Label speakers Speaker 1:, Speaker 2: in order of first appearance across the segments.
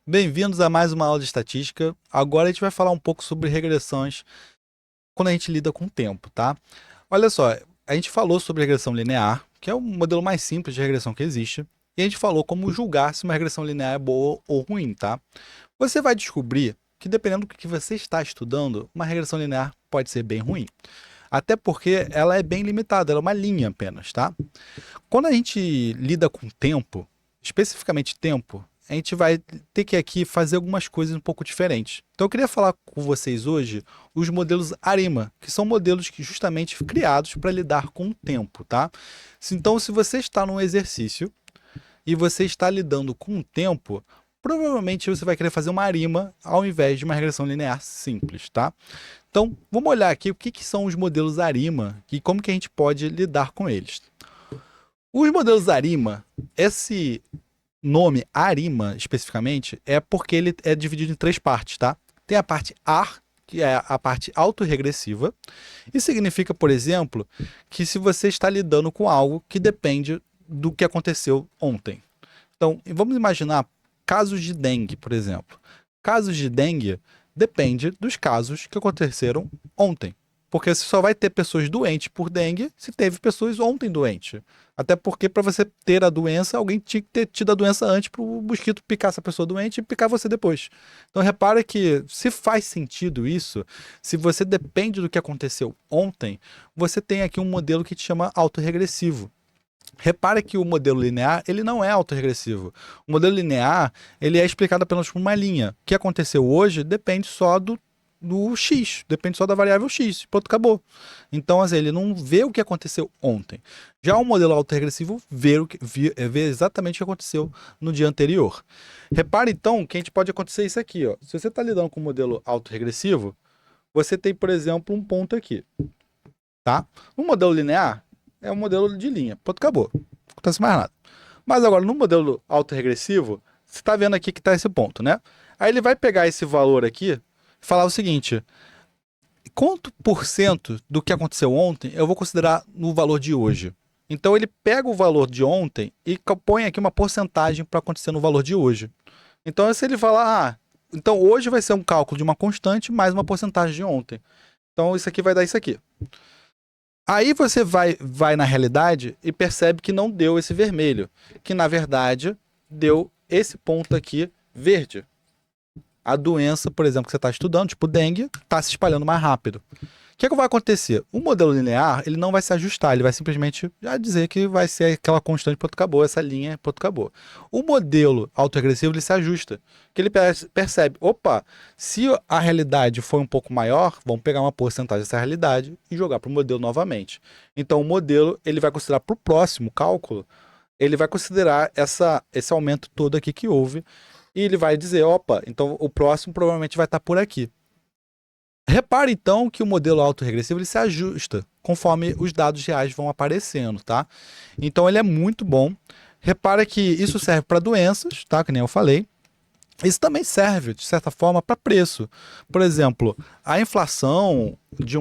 Speaker 1: Bem-vindos a mais uma aula de estatística. Agora a gente vai falar um pouco sobre regressões quando a gente lida com o tempo, tá? Olha só, a gente falou sobre regressão linear, que é o modelo mais simples de regressão que existe, e a gente falou como julgar se uma regressão linear é boa ou ruim, tá? Você vai descobrir que dependendo do que você está estudando, uma regressão linear pode ser bem ruim. Até porque ela é bem limitada, ela é uma linha apenas, tá? Quando a gente lida com tempo, especificamente tempo, a gente vai ter que aqui fazer algumas coisas um pouco diferentes. Então eu queria falar com vocês hoje os modelos ARIMA, que são modelos que justamente criados para lidar com o tempo, tá? Então se você está num exercício e você está lidando com o tempo, provavelmente você vai querer fazer uma ARIMA ao invés de uma regressão linear simples, tá? Então vamos olhar aqui o que são os modelos ARIMA e como que a gente pode lidar com eles. Os modelos ARIMA, esse nome ARIMA especificamente, é porque ele é dividido em três partes, tá? Tem a parte AR, que é a parte autorregressiva. Isso significa, por exemplo, que se você está lidando com algo que depende do que aconteceu ontem. Então, vamos imaginar casos de dengue, por exemplo. Casos de dengue depende dos casos que aconteceram ontem. Porque você só vai ter pessoas doentes por dengue se teve pessoas ontem doentes. Até porque para você ter a doença, alguém tinha que ter tido a doença antes para o mosquito picar essa pessoa doente e picar você depois. Então repara que se faz sentido isso, se você depende do que aconteceu ontem, você tem aqui um modelo que te chama autorregressivo. Repare que o modelo linear ele não é autorregressivo. O modelo linear ele é explicado apenas por uma linha. O que aconteceu hoje depende só do x, depende só da variável x. Pronto, acabou. Então, assim, ele não vê o que aconteceu ontem. Já o modelo autorregressivo vê exatamente o que aconteceu no dia anterior. Repare, então, que a gente pode acontecer isso aqui. Ó. Se você está lidando com o modelo autorregressivo, você tem, por exemplo, um ponto aqui. Tá? No modelo linear, é um modelo de linha. Ponto, acabou. Não acontece mais nada. Mas agora, no modelo autorregressivo, você está vendo aqui que está esse ponto, né? Aí ele vai pegar esse valor aqui e falar o seguinte: quanto por cento do que aconteceu ontem eu vou considerar no valor de hoje? Então ele pega o valor de ontem e põe aqui uma porcentagem para acontecer no valor de hoje. Então se ele falar, então hoje vai ser um cálculo de uma constante mais uma porcentagem de ontem. Então isso aqui vai dar isso aqui. Aí você vai na realidade e percebe que não deu esse vermelho, que na verdade deu esse ponto aqui verde. A doença, por exemplo, que você está estudando, tipo dengue, está se espalhando mais rápido. O que, é que vai acontecer? O modelo linear ele não vai se ajustar, ele vai simplesmente já dizer que vai ser aquela constante ponto acabou, essa linha ponto acabou. O modelo autoregressivo ele se ajusta, que ele percebe, opa, se a realidade foi um pouco maior, vamos pegar uma porcentagem dessa realidade e jogar para o modelo novamente. Então o modelo ele vai considerar para o próximo cálculo, ele vai considerar esse aumento todo aqui que houve e ele vai dizer, opa, então o próximo provavelmente vai estar por aqui. Repare então que o modelo autorregressivo ele se ajusta conforme os dados reais vão aparecendo, tá? Então ele é muito bom. Repara que isso serve para doenças, tá? Que nem eu falei. Isso também serve, de certa forma, para preço. Por exemplo, a inflação de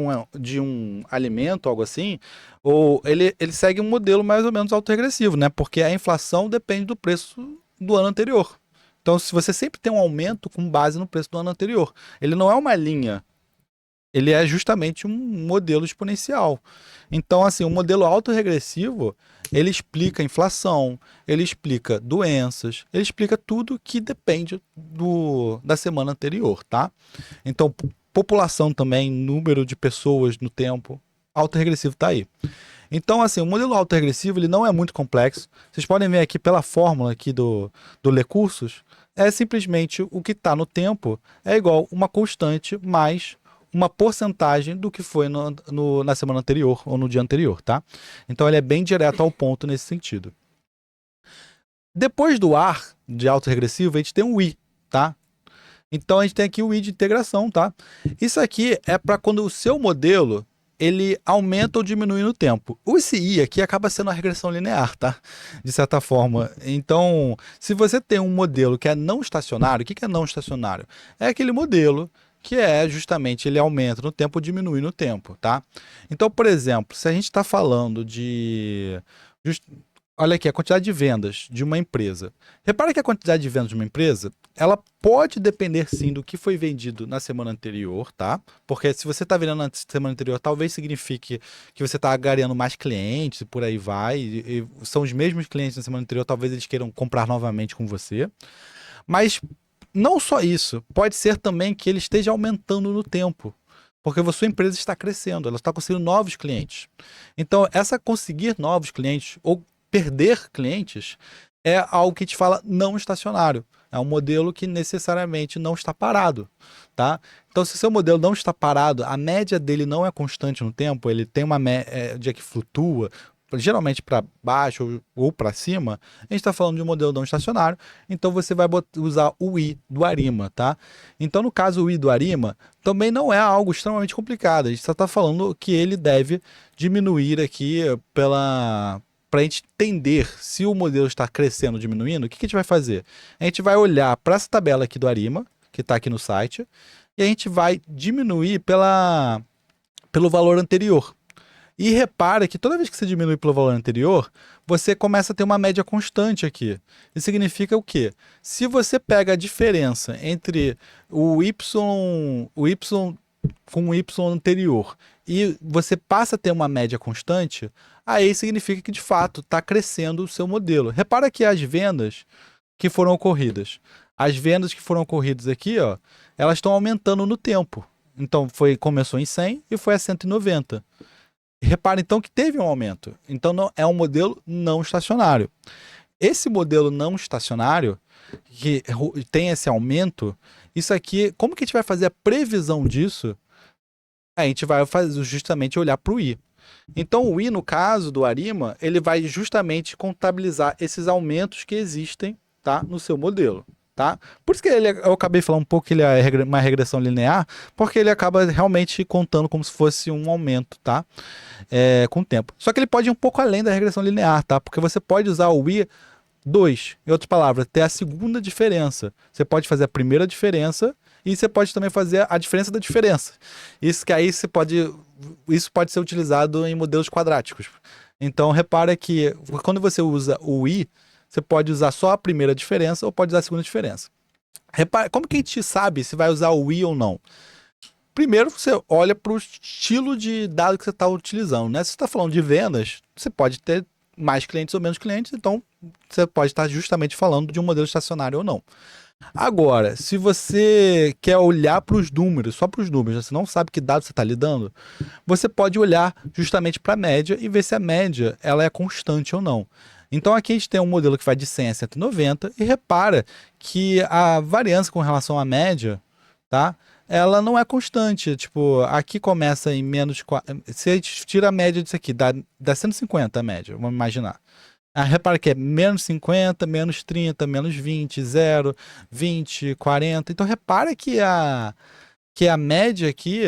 Speaker 1: um alimento, algo assim, ou ele segue um modelo mais ou menos autorregressivo, né? Porque a inflação depende do preço do ano anterior. Então, se você sempre tem um aumento com base no preço do ano anterior, ele não é uma linha, ele é justamente um modelo exponencial. Então, assim, o modelo autorregressivo, ele explica a inflação, ele explica doenças, ele explica tudo que depende da semana anterior, tá? Então, população também, número de pessoas no tempo, autorregressivo está aí. Então, assim, o modelo autorregressivo, ele não é muito complexo. Vocês podem ver aqui pela fórmula aqui do Lecursos, é simplesmente o que está no tempo é igual uma constante mais uma porcentagem do que foi na semana anterior ou no dia anterior, tá? Então ele é bem direto ao ponto nesse sentido. Depois do AR de autorregressivo, a gente tem o I, tá? Então a gente tem aqui o I de integração, tá? Isso aqui é para quando o seu modelo ele aumenta ou diminui no tempo. Esse I aqui acaba sendo uma regressão linear, tá? De certa forma. Então, se você tem um modelo que é não estacionário, o que é não estacionário? É aquele modelo que é justamente ele aumenta no tempo ou diminui no tempo, tá? Então, por exemplo, se a gente está falando de olha aqui, a quantidade de vendas de uma empresa. Repara que a quantidade de vendas de uma empresa, ela pode depender sim do que foi vendido na semana anterior, tá? Porque se você está vendendo na semana anterior, talvez signifique que você está angariando mais clientes e por aí vai. E são os mesmos clientes na semana anterior, talvez eles queiram comprar novamente com você. Mas não só isso, pode ser também que ele esteja aumentando no tempo. Porque a sua empresa está crescendo, ela está conseguindo novos clientes. Então, essa conseguir novos clientes ou perder clientes é algo que te fala não estacionário. É um modelo que necessariamente não está parado, tá? Então, se o seu modelo não está parado, a média dele não é constante no tempo, ele tem uma média que flutua, geralmente para baixo ou para cima, a gente está falando de um modelo não estacionário, então você vai usar o I do Arima, tá? Então, no caso, o I do Arima também não é algo extremamente complicado, a gente só está falando que ele deve diminuir aqui pela... Para a gente entender se o modelo está crescendo ou diminuindo, o que a gente vai fazer? A gente vai olhar para essa tabela aqui do Arima, que está aqui no site, e a gente vai diminuir pelo valor anterior. E repara que toda vez que você diminui pelo valor anterior, você começa a ter uma média constante aqui. Isso significa o quê? Se você pega a diferença entre o y com o y anterior e você passa a ter uma média constante, aí significa que de fato está crescendo o seu modelo. Repara que as vendas que foram ocorridas, aqui, ó, elas estão aumentando no tempo. Então começou em 100 e foi a 190. Repara então que teve um aumento. Então não, é um modelo não estacionário. Esse modelo não estacionário, que tem esse aumento, isso aqui, como que a gente vai fazer a previsão disso? A gente vai fazer justamente olhar para o I. Então o I, no caso do Arima, ele vai justamente contabilizar esses aumentos que existem, tá, no seu modelo. Tá? Por isso que eu acabei falando um pouco que ele é uma regressão linear, porque ele acaba realmente contando como se fosse um aumento, tá? Com o tempo. Só que ele pode ir um pouco além da regressão linear, tá? Porque você pode usar o I2, em outras palavras, ter a segunda diferença. Você pode fazer a primeira diferença e você pode também fazer a diferença da diferença. Isso pode ser utilizado em modelos quadráticos. Então repara que quando você usa o I, você pode usar só a primeira diferença ou pode usar a segunda diferença. Repara, como que a gente sabe se vai usar o I ou não? Primeiro, você olha para o estilo de dado que você está utilizando, né? Se você está falando de vendas, você pode ter mais clientes ou menos clientes, então você pode estar justamente falando de um modelo estacionário ou não. Agora, se você quer olhar para os números, só para os números, você não sabe que dado você está lidando, você pode olhar justamente para a média e ver se a média ela é constante ou não. Então aqui a gente tem um modelo que vai de 100 a 190 e repara que a variância com relação à média, tá? Ela não é constante. Tipo, aqui começa em menos... Se a gente tira a média disso aqui, dá 150 a média, vamos imaginar. Repara que é menos 50, menos 30, menos 20, 0, 20, 40. Então repara que a média aqui,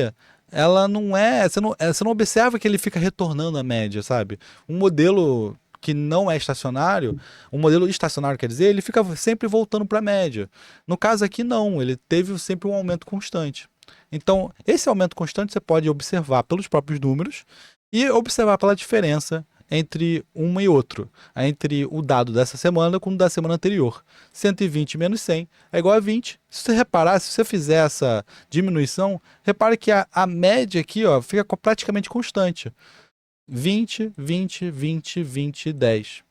Speaker 1: ela não é... Você não observa que ele fica retornando a média, sabe? Um modelo que não é estacionário, um modelo estacionário quer dizer, ele fica sempre voltando para a média. No caso aqui não, ele teve sempre um aumento constante. Então, esse aumento constante você pode observar pelos próprios números e observar pela diferença entre um e outro, entre o dado dessa semana com o da semana anterior. 120 menos 100 é igual a 20. Se você reparar, se você fizer essa diminuição, repare que a média aqui ó, fica praticamente constante. 20, 20, 20, 20, 10.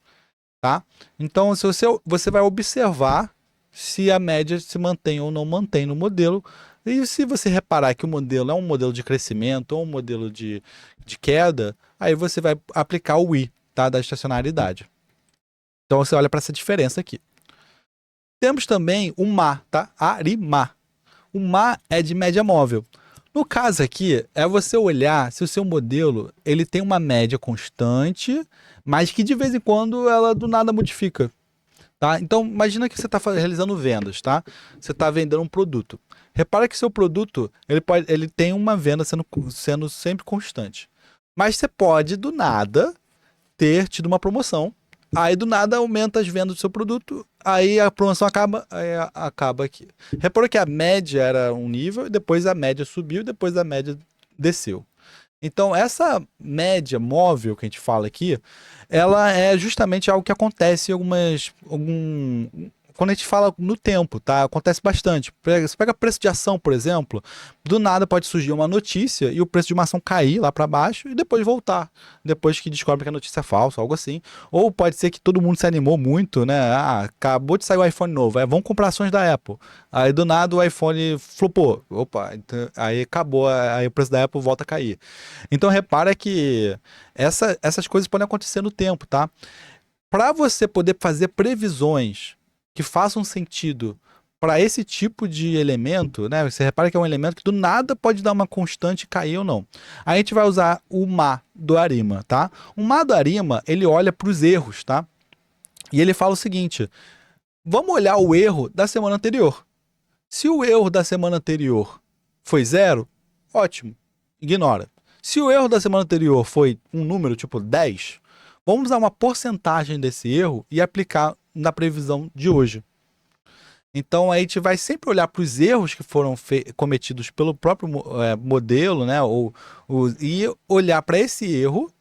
Speaker 1: Tá? Então, se você vai observar se a média se mantém ou não mantém no modelo. E se você reparar que o modelo é um modelo de crescimento ou um modelo de queda, aí você vai aplicar o I, tá? Da estacionariedade. Então, você olha para essa diferença aqui. Temos também o MA, tá? Arima. O MA é de média móvel. No caso aqui, é você olhar se o seu modelo ele tem uma média constante, mas que de vez em quando ela do nada modifica. Tá? Então, imagina que você está realizando vendas, tá? Você está vendendo um produto. Repara que seu produto ele tem uma venda sendo sempre constante. Mas você pode, do nada, ter tido uma promoção. Aí, do nada, aumenta as vendas do seu produto. Aí a promoção acaba aqui. Reparou que a média era um nível, e depois a média subiu, e depois a média desceu. Então, essa média móvel que a gente fala aqui, ela é justamente algo que acontece em quando a gente fala no tempo, tá? Acontece bastante. Você pega preço de ação, por exemplo, do nada pode surgir uma notícia e o preço de uma ação cair lá para baixo e depois voltar, depois que descobre que a notícia é falsa, algo assim. Ou pode ser que todo mundo se animou muito, né? Ah, acabou de sair o iPhone novo, vamos comprar ações da Apple. Aí do nada o iPhone flopou. Opa, então, aí acabou, aí o preço da Apple volta a cair. Então repara que essas coisas podem acontecer no tempo, tá? Para você poder fazer previsões que façam sentido para esse tipo de elemento, né? Você repara que é um elemento que do nada pode dar uma constante e cair ou não. Aí a gente vai usar o Ma do Arima, tá? O Ma do Arima, ele olha para os erros, tá? E ele fala o seguinte: vamos olhar o erro da semana anterior. Se o erro da semana anterior foi zero, ótimo, ignora. Se o erro da semana anterior foi um número tipo 10, vamos usar uma porcentagem desse erro e aplicar na previsão de hoje. Então a gente vai sempre olhar para os erros que foram cometidos pelo próprio modelo, né? E olhar para esse erro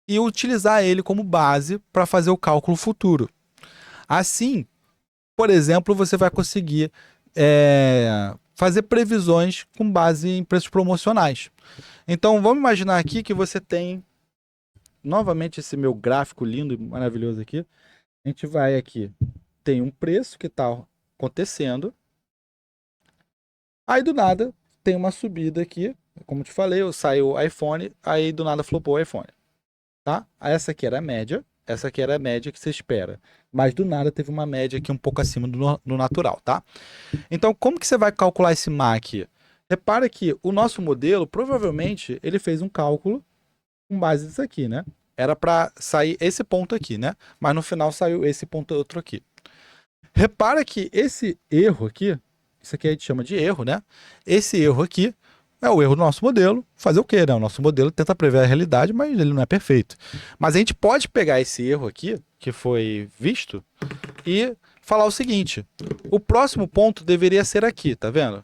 Speaker 1: e utilizar ele como base para fazer o cálculo futuro. Assim, por exemplo, você vai conseguir fazer previsões com base em preços promocionais. Então vamos imaginar aqui que você tem novamente esse meu gráfico lindo e maravilhoso aqui. A gente vai aqui, tem um preço que está acontecendo. Aí do nada tem uma subida aqui, como te falei, saiu o iPhone, aí do nada flopou o iPhone, tá? Essa aqui era a média, essa aqui era a média que você espera, mas do nada teve uma média aqui um pouco acima do natural, tá? Então como que você vai calcular esse MA aqui? Repara que o nosso modelo, provavelmente, ele fez um cálculo com base nisso aqui, né? Era para sair esse ponto aqui, né? Mas no final saiu esse ponto outro aqui. Repara que esse erro aqui, isso aqui a gente chama de erro, né? Esse erro aqui é o erro do nosso modelo. Fazer o quê, né? O nosso modelo tenta prever a realidade, mas ele não é perfeito. Mas a gente pode pegar esse erro aqui, que foi visto, e falar o seguinte: o próximo ponto deveria ser aqui, tá vendo?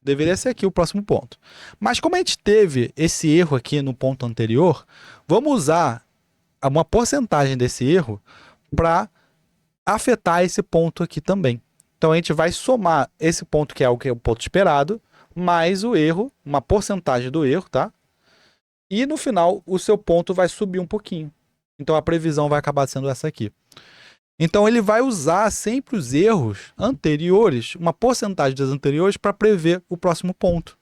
Speaker 1: Deveria ser aqui o próximo ponto. Mas como a gente teve esse erro aqui no ponto anterior, vamos usar uma porcentagem desse erro para afetar esse ponto aqui também. Então a gente vai somar esse ponto que é o ponto esperado, mais o erro, uma porcentagem do erro, tá? E no final o seu ponto vai subir um pouquinho. Então a previsão vai acabar sendo essa aqui. Então ele vai usar sempre os erros anteriores, uma porcentagem das anteriores, para prever o próximo ponto.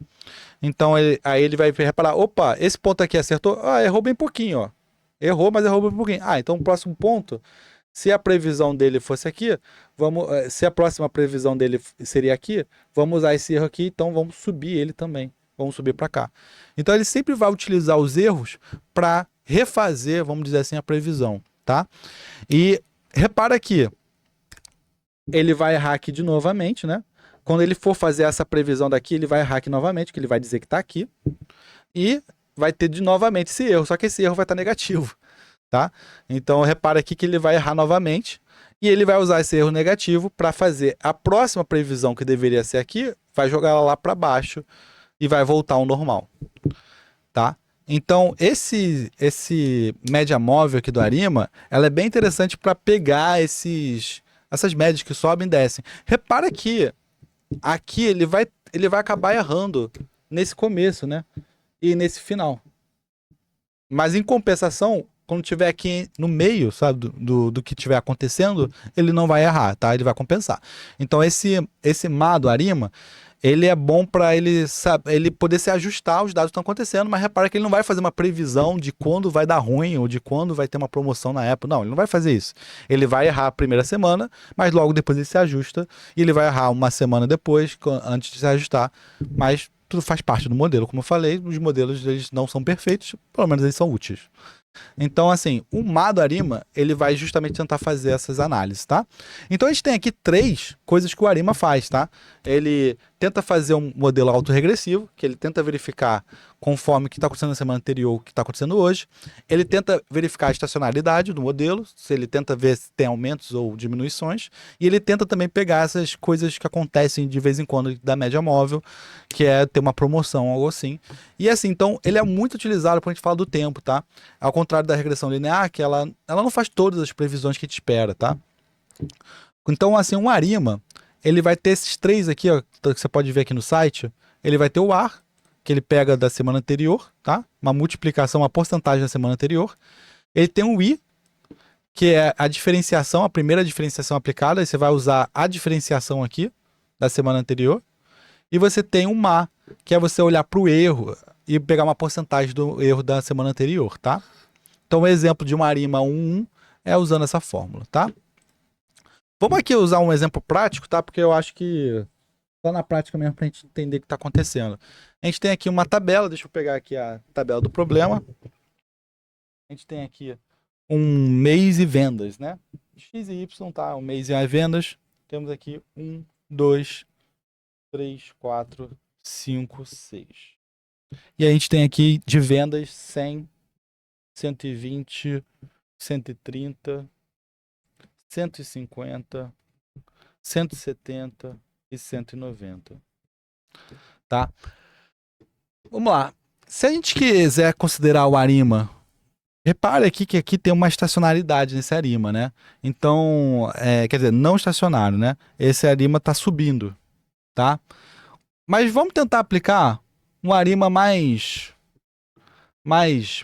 Speaker 1: Então aí ele vai reparar, opa, esse ponto aqui acertou, errou bem pouquinho, ó. Errou, mas errou bem pouquinho. Então o próximo ponto, se a previsão dele fosse aqui, se a próxima previsão dele seria aqui, vamos usar esse erro aqui, então vamos subir ele também. Vamos subir para cá. Então ele sempre vai utilizar os erros para refazer, vamos dizer assim, a previsão, tá? E repara que ele vai errar aqui de novamente, né? Quando ele for fazer essa previsão daqui, ele vai errar aqui novamente, que ele vai dizer que está aqui. E vai ter de novamente esse erro, só que esse erro vai estar negativo, tá? Então repara aqui que ele vai errar novamente e ele vai usar esse erro negativo para fazer a próxima previsão, que deveria ser aqui, vai jogar ela lá para baixo e vai voltar ao normal, tá? Então esse média móvel aqui do Arima, ela é bem interessante para pegar essas médias que sobem e descem. Repara que aqui ele vai acabar errando nesse começo, né? E nesse final. Mas em compensação, quando tiver aqui no meio, sabe, do que estiver acontecendo, ele não vai errar, tá? Ele vai compensar. Então esse MA do Arima, ele é bom para ele poder se ajustar aos dados que estão acontecendo, mas repara que ele não vai fazer uma previsão de quando vai dar ruim ou de quando vai ter uma promoção na Apple. Não, ele não vai fazer isso. Ele vai errar a primeira semana, mas logo depois ele se ajusta e ele vai errar uma semana depois, antes de se ajustar, mas tudo faz parte do modelo. Como eu falei, os modelos eles não são perfeitos, pelo menos eles são úteis. Então, assim, o MA do Arima, ele vai justamente tentar fazer essas análises, tá? Então, a gente tem aqui 3 coisas que o Arima faz, tá? Ele tenta fazer um modelo autorregressivo, que ele tenta verificar conforme o que está acontecendo na semana anterior, o que está acontecendo hoje. Ele tenta verificar a estacionalidade do modelo, se ele tenta ver se tem aumentos ou diminuições. E ele tenta também pegar essas coisas que acontecem de vez em quando da média móvel, que é ter uma promoção, algo assim. E assim, então, ele é muito utilizado quando a gente fala do tempo, tá? Ao contrário da regressão linear, que ela não faz todas as previsões que a gente espera, tá? Então, assim, um ARIMA, ele vai ter esses três aqui, ó, que você pode ver aqui no site. Ele vai ter o AR, que ele pega da semana anterior, tá? Uma multiplicação, uma porcentagem da semana anterior. Ele tem o I, que é a diferenciação, a primeira diferenciação aplicada. Aí você vai usar a diferenciação aqui da semana anterior. E você tem o MA, que é você olhar para o erro e pegar uma porcentagem do erro da semana anterior, tá? Então, o exemplo de uma ARIMA 1.1 é usando essa fórmula, tá? Vamos aqui usar um exemplo prático, tá? Porque eu acho que tá na prática mesmo pra gente entender o que tá acontecendo. A gente tem aqui uma tabela, deixa eu pegar aqui a tabela do problema. A gente tem aqui um mês e vendas, né? X e Y, tá? Um mês e vendas. Temos aqui 1, 2, 3, 4, 5, 6. E a gente tem aqui de vendas 100, 120, 130, 150, 170 e 190. Tá? Vamos lá. Se a gente quiser considerar o ARIMA, repare aqui que aqui tem uma estacionalidade nesse ARIMA, né? Então, quer dizer, não estacionário, né? Esse ARIMA está subindo, tá? Mas vamos tentar aplicar um ARIMA mais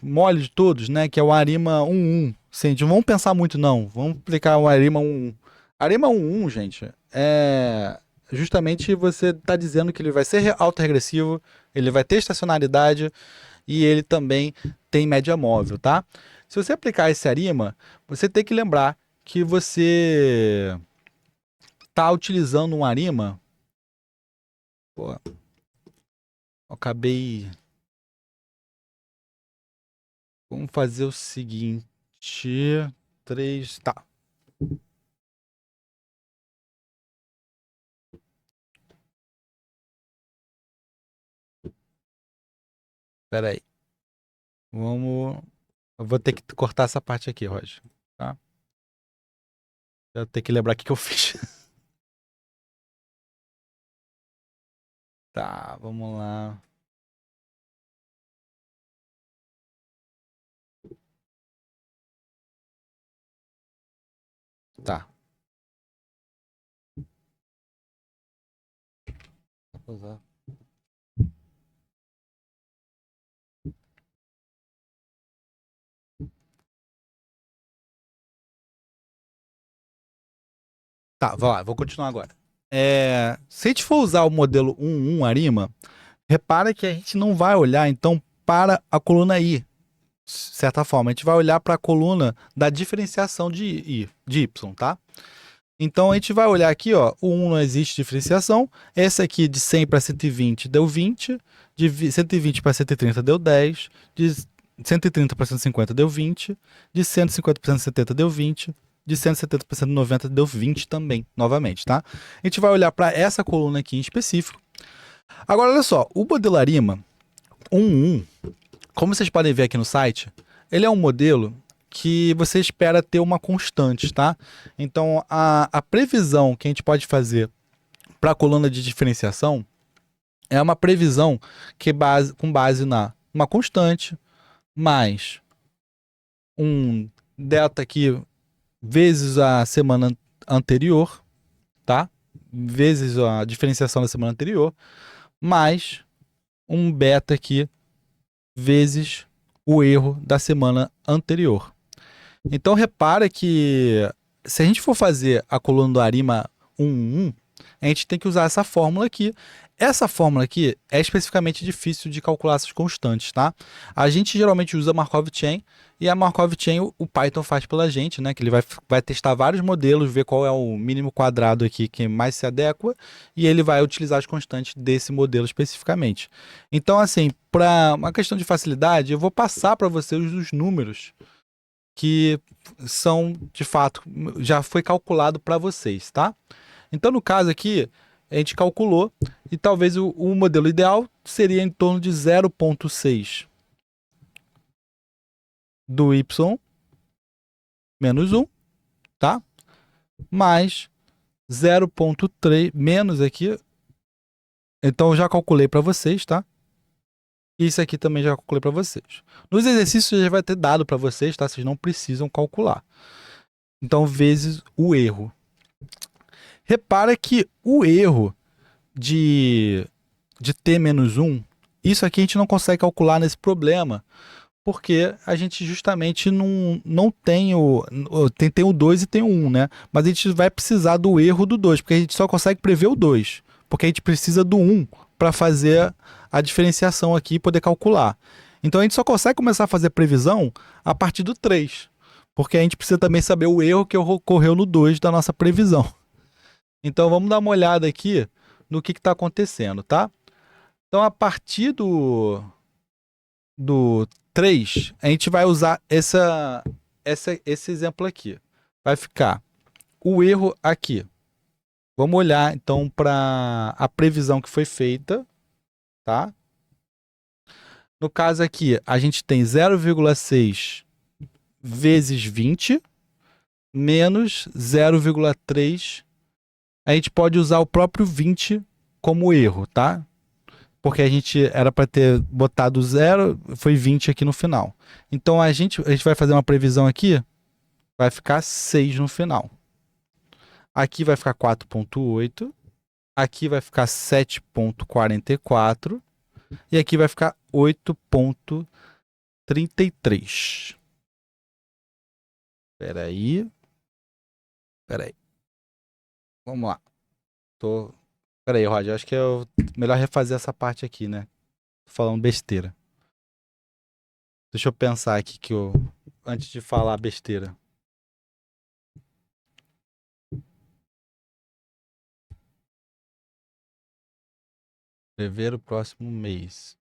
Speaker 1: mole de todos, né? Que é o ARIMA 1.1. Sim, não vamos pensar muito, não. Vamos aplicar o ARIMA 1.1. ARIMA 1.1, gente, é justamente você está dizendo que ele vai ser autorregressivo, ele vai ter estacionalidade e ele também tem média móvel, tá? Se você aplicar esse ARIMA, você tem que lembrar que você está utilizando um ARIMA. Pô, eu acabei. Vamos fazer o seguinte. 3. Tá. Pera aí. Vamos. Eu vou ter que cortar essa parte aqui, Roger. Tá? Eu tenho que lembrar o que eu fiz. Tá, vamos lá. Tá. Vou usar. Tá, vou lá, vou continuar agora. Se a gente for usar o modelo 1.1 ARIMA, repara que a gente não vai olhar, então, para a coluna I, de certa forma. A gente vai olhar para a coluna da diferenciação de I, de Y, tá? Então, a gente vai olhar aqui, ó, o 1 não existe diferenciação. Esse aqui de 100 para 120 deu 20, de 120 para 130 deu 10, de 130 para 150 deu 20, de 150 para 170 deu 20, de 170 para 190 deu 20 também, novamente, tá? A gente vai olhar para essa coluna aqui em específico. Agora, olha só, o modelo ARIMA 1.1, como vocês podem ver aqui no site, ele é um modelo que você espera ter uma constante, tá? Então, a previsão que a gente pode fazer para a coluna de diferenciação é uma previsão que com base na uma constante mais um delta aqui vezes a semana anterior, tá? Vezes a diferenciação da semana anterior, mais um beta aqui vezes o erro da semana anterior. Então repara que se a gente for fazer a coluna do ARIMA 1.1, a gente tem que usar essa fórmula aqui. Essa fórmula aqui é especificamente difícil de calcular essas constantes, tá? A gente geralmente usa Markov Chain, e a Markov Chain o Python faz pela gente, né? Que ele vai testar vários modelos, ver qual é o mínimo quadrado aqui que mais se adequa, e ele vai utilizar as constantes desse modelo especificamente. Então, assim, para uma questão de facilidade, eu vou passar para vocês os números que são, de fato, já foi calculado para vocês, tá? Então, no caso aqui, a gente calculou e talvez o modelo ideal seria em torno de 0,6 do y menos 1, tá? Mais 0,3 menos aqui. Então eu já calculei para vocês, tá? Isso aqui também já calculei para vocês. Nos exercícios já vai ter dado para vocês, tá? Vocês não precisam calcular. Então, vezes o erro. Repara que o erro de t menos 1, isso aqui a gente não consegue calcular nesse problema, porque a gente justamente não tem tem o 2 e tem o 1, né? Mas a gente vai precisar do erro do 2, porque a gente só consegue prever o 2, porque a gente precisa do 1 para fazer a diferenciação aqui e poder calcular. Então a gente só consegue começar a fazer previsão a partir do 3, porque a gente precisa também saber o erro que ocorreu no 2 da nossa previsão. Então vamos dar uma olhada aqui no que está acontecendo, tá? Então a partir do 3, a gente vai usar esse exemplo aqui. Vai ficar o erro aqui. Vamos olhar então para a previsão que foi feita, tá? No caso aqui, a gente tem 0,6 vezes 20 menos 0,3. A gente pode usar o próprio 20 como erro, tá? Porque a gente era para ter botado 0, foi 20 aqui no final. Então a gente vai fazer uma previsão aqui, vai ficar 6 no final. Aqui vai ficar 4,8. Aqui vai ficar 7,44. E aqui vai ficar 8,33. Espera aí. Vamos lá. Espera aí, Roger. Acho que é melhor refazer essa parte aqui, né? Tô falando besteira. Deixa eu pensar aqui antes de falar besteira. Prever o próximo mês.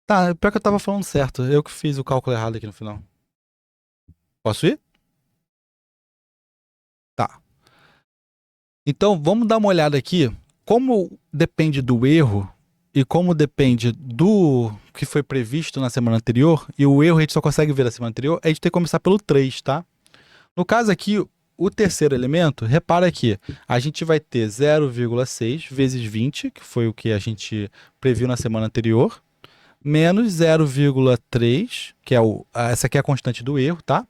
Speaker 1: Tá, pior que eu tava falando certo. Eu que fiz o cálculo errado aqui no final. Posso ir? Tá. Então, vamos dar uma olhada aqui. Como depende do erro e como depende do que foi previsto na semana anterior, e o erro a gente só consegue ver na semana anterior, a gente tem que começar pelo 3, tá? No caso aqui, o terceiro elemento, repara que a gente vai ter 0,6 vezes 20, que foi o que a gente previu na semana anterior, menos 0,3, que é essa aqui é a constante do erro, tá?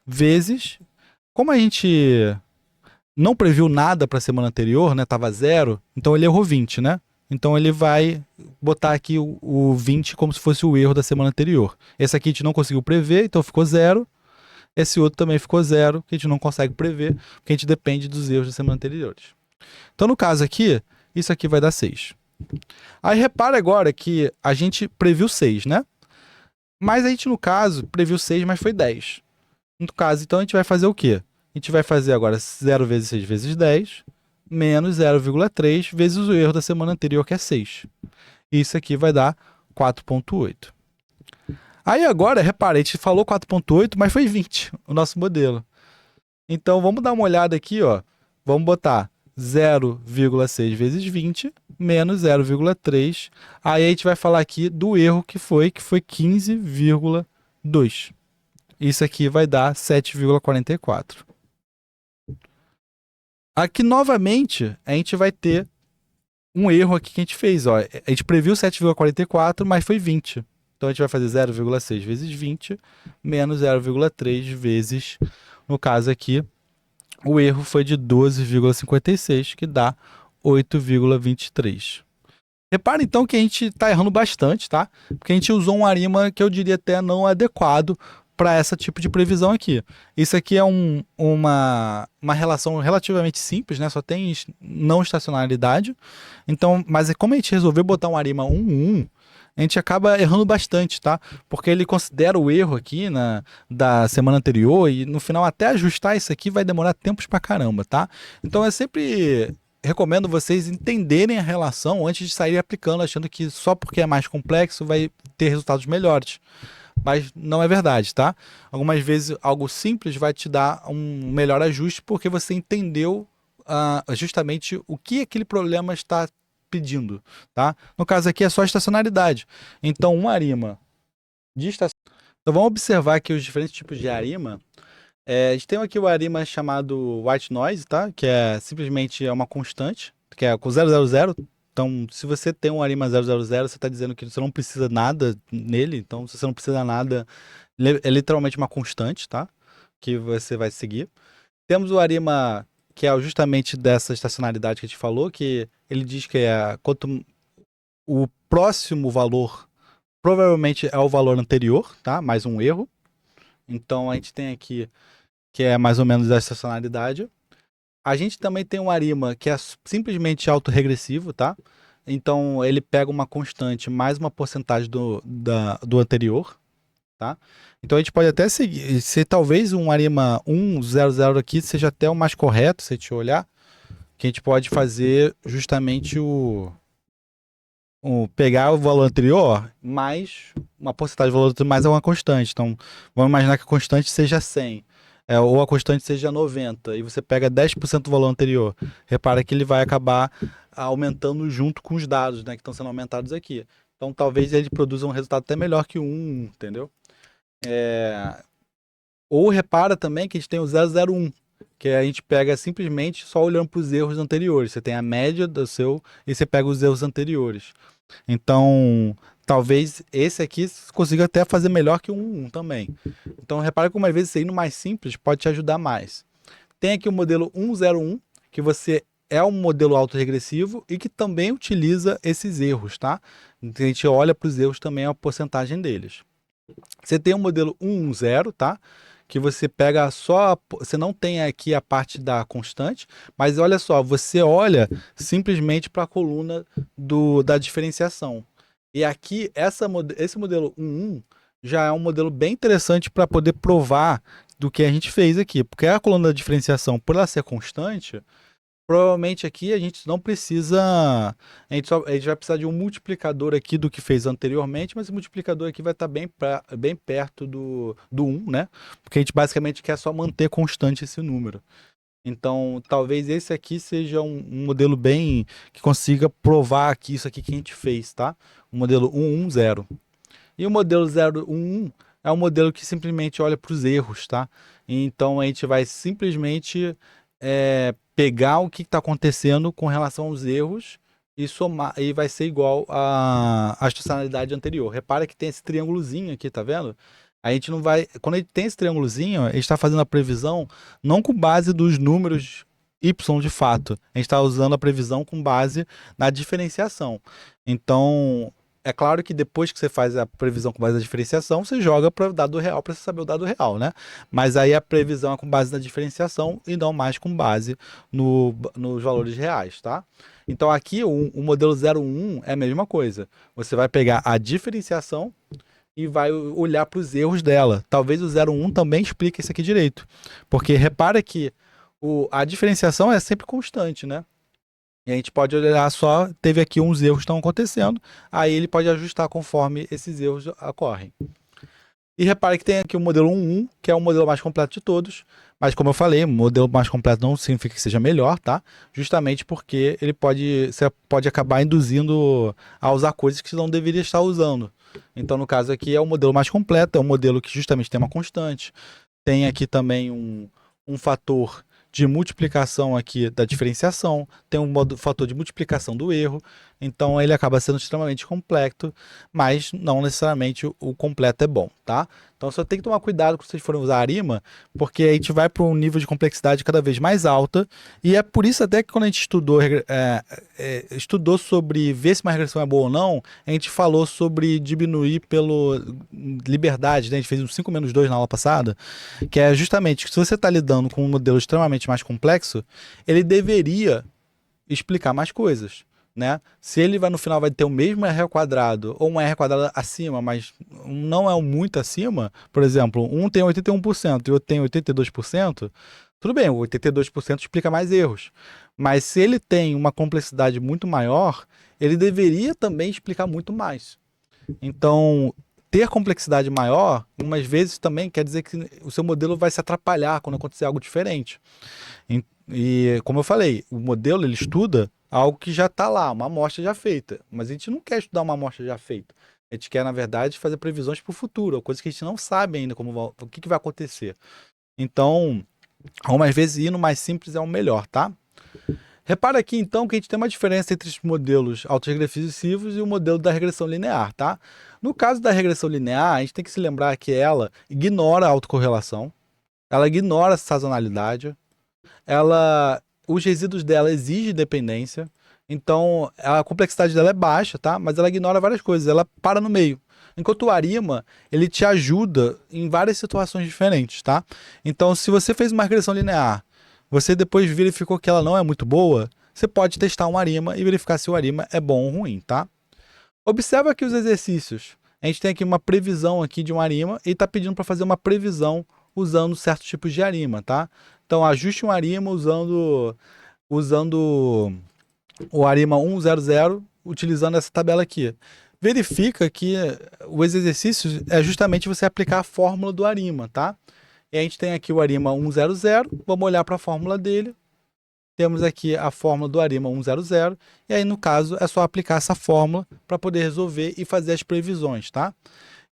Speaker 1: Vezes, como a gente não previu nada para a semana anterior, né? Tava 0, então ele errou 20, né? Então ele vai botar aqui o 20 como se fosse o erro da semana anterior. Esse aqui a gente não conseguiu prever, então ficou 0. Esse outro também ficou 0, que a gente não consegue prever, porque a gente depende dos erros da semana anteriores. Então no caso aqui, isso aqui vai dar 6. Aí repara agora que a gente previu 6, né? Mas a gente no caso previu 6, mas foi 10. No caso, então a gente vai fazer o quê? A gente vai fazer agora 0 vezes 6 vezes 10, menos 0,3 vezes o erro da semana anterior, que é 6. Isso aqui vai dar 4,8. Aí agora, repara, a gente falou 4,8, mas foi 20, o nosso modelo. Então vamos dar uma olhada aqui, ó. Vamos botar 0,6 vezes 20, menos 0,3. Aí a gente vai falar aqui do erro que foi 15,2. Isso aqui vai dar 7,44. Aqui, novamente, a gente vai ter um erro aqui que a gente fez. Ó. A gente previu 7,44, mas foi 20. Então, a gente vai fazer 0,6 vezes 20, menos 0,3 vezes, no caso aqui, o erro foi de 12,56, que dá 8,23. Repara, então, que a gente está errando bastante, tá? Porque a gente usou um arima que eu diria até não adequado para esse tipo de previsão aqui. Isso aqui é uma relação relativamente simples, né? Só tem não estacionalidade. Então, mas como a gente resolveu botar um arima 1,1, a gente acaba errando bastante, tá? Porque ele considera o erro aqui da semana anterior e no final até ajustar isso aqui vai demorar tempos pra caramba, tá? Então eu sempre recomendo vocês entenderem a relação antes de sair aplicando, achando que só porque é mais complexo vai ter resultados melhores. Mas não é verdade, tá? Algumas vezes algo simples vai te dar um melhor ajuste porque você entendeu justamente o que aquele problema está pedindo, tá? No caso aqui é só estacionalidade. Então, uma arima de estacionalidade. Então, vamos observar aqui os diferentes tipos de arima. A gente tem aqui o arima chamado white noise, tá? Que é simplesmente uma constante, que é com 000. Então, se você tem um arima 000, você está dizendo que você não precisa nada nele. Então, se você não precisa nada, é literalmente uma constante, tá? Que você vai seguir. Temos o arima que é justamente dessa estacionalidade que a gente falou, que ele diz que quanto o próximo valor provavelmente é o valor anterior, tá? Mais um erro. Então, a gente tem aqui que é mais ou menos a estacionalidade. A gente também tem um arima que é simplesmente autorregressivo, tá? Então ele pega uma constante mais uma porcentagem do anterior, tá? Então a gente pode até seguir, se talvez um arima 100 aqui seja até o mais correto, se a gente olhar, que a gente pode fazer justamente pegar o valor anterior mais uma porcentagem do valor anterior mais uma constante. Então vamos imaginar que a constante seja 100. Ou a constante seja 90, e você pega 10% do valor anterior. Repara que ele vai acabar aumentando junto com os dados, né, que estão sendo aumentados aqui. Então, talvez ele produza um resultado até melhor que o 1, entendeu? Ou repara também que a gente tem o 001, que a gente pega simplesmente só olhando para os erros anteriores. Você tem a média do seu e você pega os erros anteriores. Então, talvez esse aqui consiga até fazer melhor que o 1 também. Então, repara como às vezes você ir no mais simples pode te ajudar mais. Tem aqui o modelo 101, que você é um modelo autorregressivo e que também utiliza esses erros, tá? Então, a gente olha para os erros também a porcentagem deles. Você tem o modelo 110, tá? Que você pega só, você não tem aqui a parte da constante, mas olha só, você olha simplesmente para a coluna da diferenciação. E aqui, esse modelo 1.1 já é um modelo bem interessante para poder provar do que a gente fez aqui, porque a coluna da diferenciação, por ela ser constante, provavelmente aqui a gente não precisa. A gente vai precisar de um multiplicador aqui do que fez anteriormente, mas o multiplicador aqui vai estar bem perto do 1, né? Porque a gente basicamente quer só manter constante esse número. Então, talvez esse aqui seja um modelo bem que consiga provar aqui isso aqui que a gente fez, tá? O modelo 110. E o modelo 011 é um modelo que simplesmente olha para os erros, tá? Então, a gente vai simplesmente pegar o que está acontecendo com relação aos erros e somar, e vai ser igual à estacionalidade anterior. Repara que tem esse triângulozinho aqui, tá vendo? A gente não vai. Quando a gente tem esse triângulozinho, a gente está fazendo a previsão não com base dos números Y de fato. A gente está usando a previsão com base na diferenciação. Então, é claro que depois que você faz a previsão com base na diferenciação, você joga para o dado real para você saber o dado real, né? Mas aí a previsão é com base na diferenciação e não mais com base nos valores reais, tá? Então aqui o modelo 01 é a mesma coisa. Você vai pegar a diferenciação e vai olhar para os erros dela. Talvez o 01 também explique isso aqui direito. Porque repara que a diferenciação é sempre constante, né? E a gente pode olhar só, teve aqui uns erros que estão acontecendo, aí ele pode ajustar conforme esses erros ocorrem. E repare que tem aqui o modelo 1.1, que é o modelo mais completo de todos, mas como eu falei, o modelo mais completo não significa que seja melhor, tá? Justamente porque você pode acabar induzindo a usar coisas que você não deveria estar usando. Então, no caso aqui, é o modelo mais completo, é um modelo que justamente tem uma constante. Tem aqui também um fator de multiplicação aqui da diferenciação, tem fator de multiplicação do erro, então ele acaba sendo extremamente complexo, mas não necessariamente o completo é bom, tá? Então só tem que tomar cuidado quando vocês forem usar a ARIMA, porque a gente vai para um nível de complexidade cada vez mais alta, e é por isso até que quando a gente estudou sobre ver se uma regressão é boa ou não, a gente falou sobre diminuir pelo liberdade, né? A gente fez um 5-2 na aula passada, que é justamente que se você está lidando com um modelo extremamente mais complexo, ele deveria explicar mais coisas, né? Se ele no final vai ter o mesmo R ao quadrado ou um R ao quadrado acima, mas não é muito acima, por exemplo, um tem 81% e o outro tem 82%, tudo bem, o 82% explica mais erros. Mas se ele tem uma complexidade muito maior, ele deveria também explicar muito mais. Então, ter complexidade maior, umas vezes também quer dizer que o seu modelo vai se atrapalhar quando acontecer algo diferente. E como eu falei, o modelo ele estuda algo que já está lá, uma amostra já feita. Mas a gente não quer estudar uma amostra já feita. A gente quer, na verdade, fazer previsões para o futuro, coisas que a gente não sabe ainda o que vai acontecer. Então, algumas vezes ir no mais simples é o melhor, tá? Repara aqui então que a gente tem uma diferença entre os modelos autorregressivos e o modelo da regressão linear, tá? No caso da regressão linear, a gente tem que se lembrar que ela ignora a autocorrelação, ela ignora a sazonalidade, os resíduos dela exigem dependência, então a complexidade dela é baixa, tá? Mas ela ignora várias coisas, ela para no meio. Enquanto o ARIMA, ele te ajuda em várias situações diferentes, tá? Então, se você fez uma regressão linear, você depois verificou que ela não é muito boa, você pode testar um ARIMA e verificar se o ARIMA é bom ou ruim, tá? Observa aqui os exercícios. A gente tem aqui uma previsão aqui de um ARIMA e está pedindo para fazer uma previsão usando certos tipos de ARIMA, tá? Então, ajuste um ARIMA usando o ARIMA 100, utilizando essa tabela aqui. Verifica que os exercícios é justamente você aplicar a fórmula do ARIMA, tá? E a gente tem aqui o ARIMA 100, vamos olhar para a fórmula dele. Temos aqui a fórmula do ARIMA 100, e aí no caso é só aplicar essa fórmula para poder resolver e fazer as previsões, tá?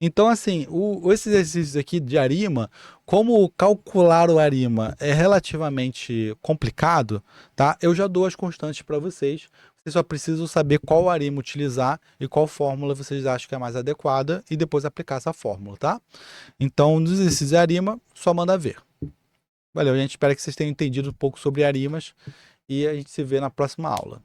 Speaker 1: Então, assim, esses exercícios aqui de ARIMA, como calcular o ARIMA é relativamente complicado, tá? Eu já dou as constantes para vocês. Vocês só precisam saber qual ARIMA utilizar e qual fórmula vocês acham que é mais adequada e depois aplicar essa fórmula, tá? Então, nos exercícios de ARIMA, só manda ver. Valeu, gente. Espero que vocês tenham entendido um pouco sobre ARIMAs e a gente se vê na próxima aula.